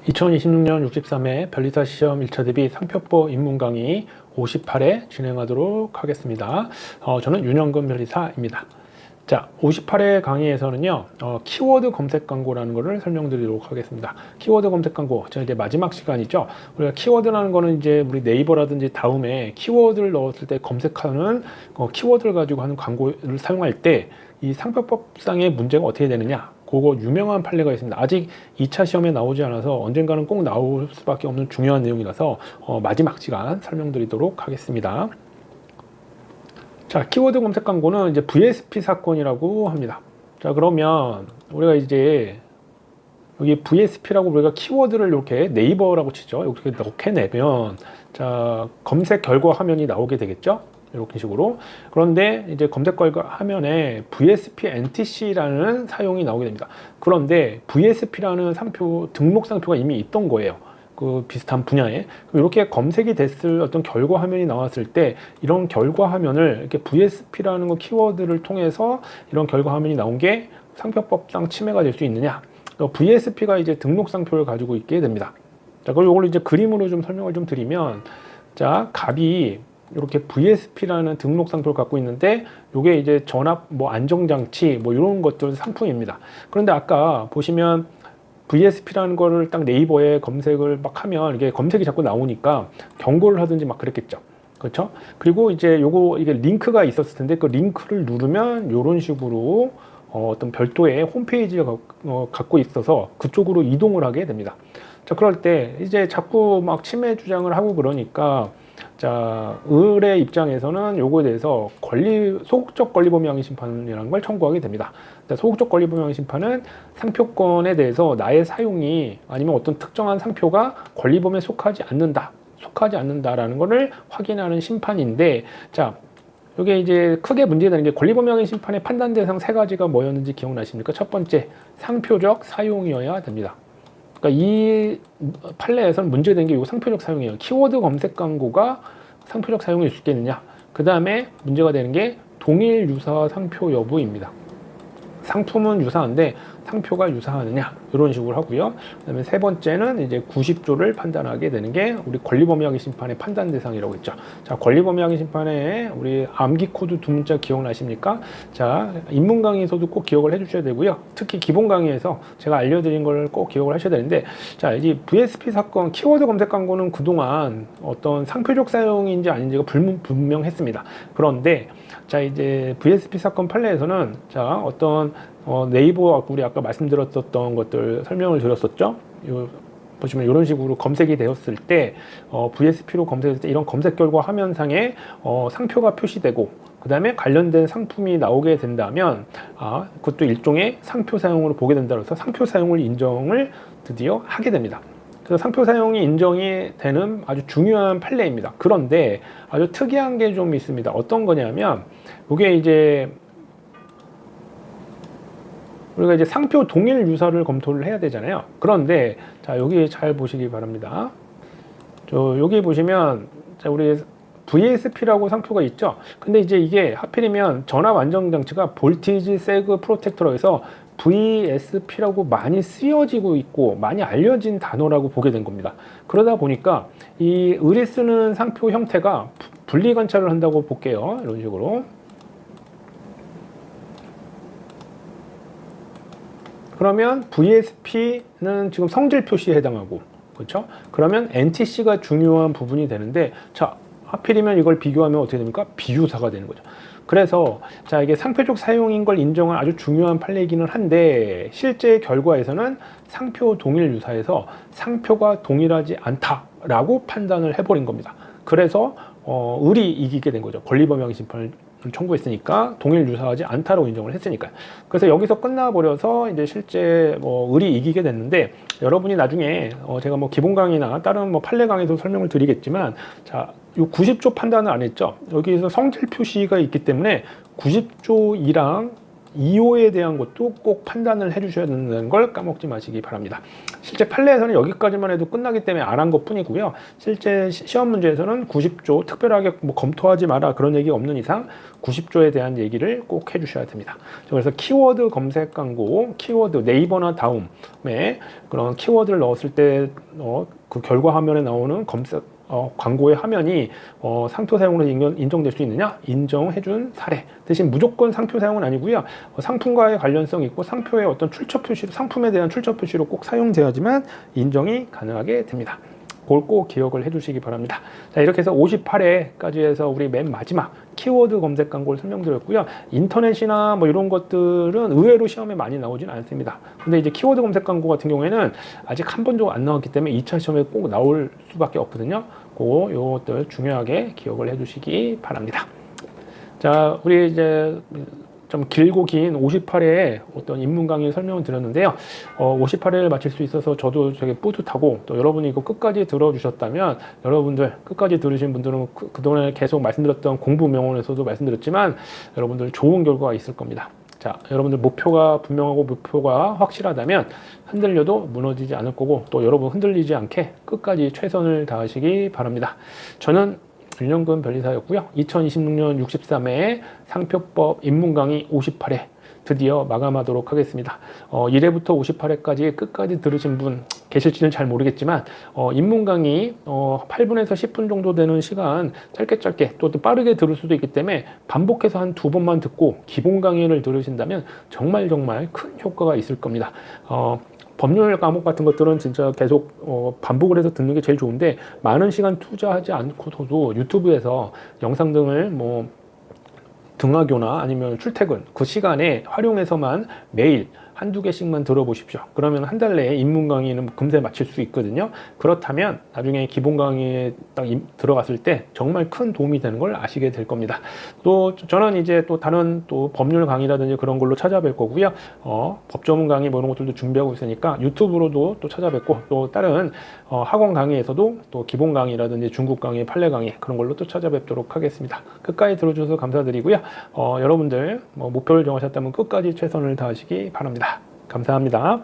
2026년 63회 변리사 시험 1차 대비 상표법 입문 강의 58회 진행하도록 하겠습니다. 저는 윤영근 변리사입니다. 자, 58회 강의에서는요, 키워드 검색 광고라는 것을 설명드리도록 하겠습니다. 키워드 검색 광고, 자, 이제 마지막 시간이죠. 우리가 키워드라는 거는 이제 우리 네이버라든지 다음에 키워드를 넣었을 때 검색하는 키워드를 가지고 하는 광고를 사용할 때 이 상표법상의 문제가 어떻게 되느냐? 그거 유명한 판례가 있습니다. 아직 2차 시험에 나오지 않아서 언젠가는 꼭 나올 수밖에 없는 중요한 내용이라서 마지막 시간 설명드리도록 하겠습니다. 자, 키워드 검색 광고는 이제 VSP 사건이라고 합니다. 자, 그러면 우리가 이제 여기 VSP라고 우리가 키워드를 이렇게 네이버라고 치죠. 이렇게 넣게 내면 자, 검색 결과 화면이 나오게 되겠죠. 이렇게 식으로. 그런데 이제 검색 결과 화면에 VSP NTC라는 사용이 나오게 됩니다. 그런데 VSP라는 상표, 등록 상표가 이미 있던 거예요. 그 비슷한 분야에. 이렇게 검색이 됐을 어떤 결과 화면이 나왔을 때 이런 결과 화면을 이렇게 VSP라는 거 키워드를 통해서 이런 결과 화면이 나온 게 상표법상 침해가 될 수 있느냐? VSP가 이제 등록 상표를 가지고 있게 됩니다. 자, 그리고 이걸 이제 그림으로 좀 설명을 좀 드리면, 자, 갑이 이렇게 VSP라는 등록 상표를 갖고 있는데, 이게 이제 전압, 뭐 안정장치, 뭐 이런 것들 상품입니다. 그런데 아까 보시면 VSP라는 거를 딱 네이버에 검색을 막 하면 이게 검색이 자꾸 나오니까 경고를 하든지 막 그랬겠죠. 그렇죠? 그리고 이제 이게 링크가 있었을 텐데 그 링크를 누르면 이런 식으로 어떤 별도의 홈페이지가 갖고 있어서 그쪽으로 이동을 하게 됩니다. 자, 그럴 때 이제 자꾸 막 침해 주장을 하고 그러니까 자, 을의 입장에서는 요거에 대해서 소극적 권리범위항의 심판이라는 걸 청구하게 됩니다. 소극적 권리범위항의 심판은 상표권에 대해서 나의 사용이 아니면 어떤 특정한 상표가 권리범위에 속하지 않는다라는 것을 확인하는 심판인데, 자, 이게 이제 크게 문제되는 게 권리범위항의 심판의 판단 대상 세 가지가 뭐였는지 기억나십니까? 첫 번째, 상표적 사용이어야 됩니다. 그러니까 이 판례에서는 문제된 게 이 상표적 사용이에요. 키워드 검색 광고가 상표적 사용일 수 있겠느냐. 그 다음에 문제가 되는 게 동일 유사 상표 여부입니다. 상품은 유사한데 상표가 유사하느냐, 이런 식으로 하고요. 그다음에 세 번째는 이제 90조를 판단하게 되는 게 우리 권리범위항의 심판의 판단 대상이라고 했죠. 자, 권리범위항의 심판에 우리 암기 코드 두 문자 기억나십니까? 자, 입문 강의에서도 꼭 기억을 해주셔야 되고요. 특히 기본 강의에서 제가 알려드린 걸 꼭 기억을 하셔야 되는데, 자, 이제 VSP 사건 키워드 검색 광고는 그동안 어떤 상표적 사용인지 아닌지가 불분명했습니다. 그런데 자, 이제 VSP 사건 판례에서는 자, 어떤 네이버 우리 아까 말씀드렸었던 것들 설명을 드렸었죠. 보시면 이런 식으로 검색이 되었을 때 VSP로 검색했을 때 이런 검색 결과 화면상에 상표가 표시되고 그 다음에 관련된 상품이 나오게 된다면 그것도 일종의 상표 사용으로 보게 된다 그래서 상표 사용을 인정을 드디어 하게 됩니다. 그래서 상표 사용이 인정이 되는 아주 중요한 판례입니다. 그런데 아주 특이한 게 좀 있습니다. 어떤 거냐면 이게 이제 우리가 이제 상표 동일 유사를 검토를 해야 되잖아요. 그런데 자, 여기 잘 보시기 바랍니다. 여기 보시면 자, 우리 VSP라고 상표가 있죠. 근데 이제 이게 하필이면 전압 안정장치가 볼티지 세그 프로텍터로 해서 VSP라고 많이 쓰여지고 있고 많이 알려진 단어라고 보게 된 겁니다. 그러다 보니까 이 을이 쓰는 상표 형태가 분리 관찰을 한다고 볼게요. 이런 식으로. 그러면 VSP는 지금 성질 표시에 해당하고, 그렇죠? 그러면 NTC가 중요한 부분이 되는데, 자, 하필이면 이걸 비교하면 어떻게 됩니까? 비유사가 되는 거죠. 그래서 자, 이게 상표적 사용인 걸 인정한 아주 중요한 판례이기는 한데 실제 결과에서는 상표 동일 유사에서 상표가 동일하지 않다라고 판단을 해버린 겁니다. 그래서 을이 이기게 된 거죠. 권리범위항의 심판을 청구했으니까 동일 유사하지 않다라고 인정을 했으니까. 그래서 여기서 끝나버려서 이제 실제 을이 이기게 됐는데, 여러분이 나중에 제가 뭐 기본 강의나 다른 뭐 판례 강의에서 설명을 드리겠지만, 자, 요 90조 판단을 안 했죠. 여기에서 성질 표시가 있기 때문에 90조 2랑 2호에 대한 것도 꼭 판단을 해주셔야 된다는 걸 까먹지 마시기 바랍니다. 실제 판례에서는 여기까지만 해도 끝나기 때문에 안 한 것 뿐이고요. 실제 시험 문제에서는 90조 특별하게 뭐 검토하지 마라 그런 얘기가 없는 이상 90조에 대한 얘기를 꼭 해주셔야 됩니다. 그래서 키워드 검색 광고, 키워드 네이버나 다음에 그런 키워드를 넣었을 때 그 결과 화면에 나오는 검색 광고의 화면이 상표 사용으로 인정될 수 있느냐? 인정해준 사례. 대신 무조건 상표 사용은 아니고요. 상품과의 관련성이 있고 상표의 어떤 출처 표시, 상품에 대한 출처 표시로 꼭 사용돼야지만 인정이 가능하게 됩니다. 그걸 꼭 기억을 해두시기 바랍니다. 자, 이렇게 해서 58회까지 해서 우리 맨 마지막 키워드 검색 광고를 설명드렸고요. 인터넷이나 뭐 이런 것들은 의외로 시험에 많이 나오진 않습니다. 근데 이제 키워드 검색 광고 같은 경우에는 아직 한 번도 안 나왔기 때문에 2차 시험에 꼭 나올 수밖에 없거든요. 요것들 중요하게 기억을 해주시기 바랍니다. 자, 우리 이제 좀 길고 긴 58회의 어떤 입문 강의 설명을 드렸는데요. 58회를 마칠 수 있어서 저도 되게 뿌듯하고 또 여러분이 이거 끝까지 들어주셨다면 여러분들 끝까지 들으신 분들은 그동안에 계속 말씀드렸던 공부 명언에서도 말씀드렸지만 여러분들 좋은 결과가 있을 겁니다. 자, 여러분들 목표가 분명하고 목표가 확실하다면 흔들려도 무너지지 않을 거고 또 여러분 흔들리지 않게 끝까지 최선을 다하시기 바랍니다. 저는 윤영근 변리사였고요. 2026년 63회 상표법 입문 강의 58회 드디어 마감하도록 하겠습니다. 1회부터 58회까지 끝까지 들으신 분 계실지는 잘 모르겠지만 입문 강의 8분에서 10분 정도 되는 시간 짧게 또 빠르게 들을 수도 있기 때문에 반복해서 한 2번만 듣고 기본 강의를 들으신다면 정말 큰 효과가 있을 겁니다. 법률 과목 같은 것들은 진짜 계속 반복을 해서 듣는 게 제일 좋은데 많은 시간 투자하지 않고서도 유튜브에서 영상 등을 뭐 등하교나 아니면 출퇴근 그 시간에 활용해서만 매일 한두 개씩만 들어보십시오. 그러면 한 달 내에 입문 강의는 금세 마칠 수 있거든요. 그렇다면 나중에 기본 강의에 딱 들어갔을 때 정말 큰 도움이 되는 걸 아시게 될 겁니다. 또 저는 이제 또 다른 또 법률 강의라든지 그런 걸로 찾아뵐 거고요. 법 전문 강의 뭐 이런 것들도 준비하고 있으니까 유튜브로도 또 찾아뵙고 또 다른 학원 강의에서도 또 기본 강의라든지 중국 강의, 판례 강의 그런 걸로 또 찾아뵙도록 하겠습니다. 끝까지 들어주셔서 감사드리고요. 여러분들 목표를 정하셨다면 끝까지 최선을 다하시기 바랍니다. 감사합니다.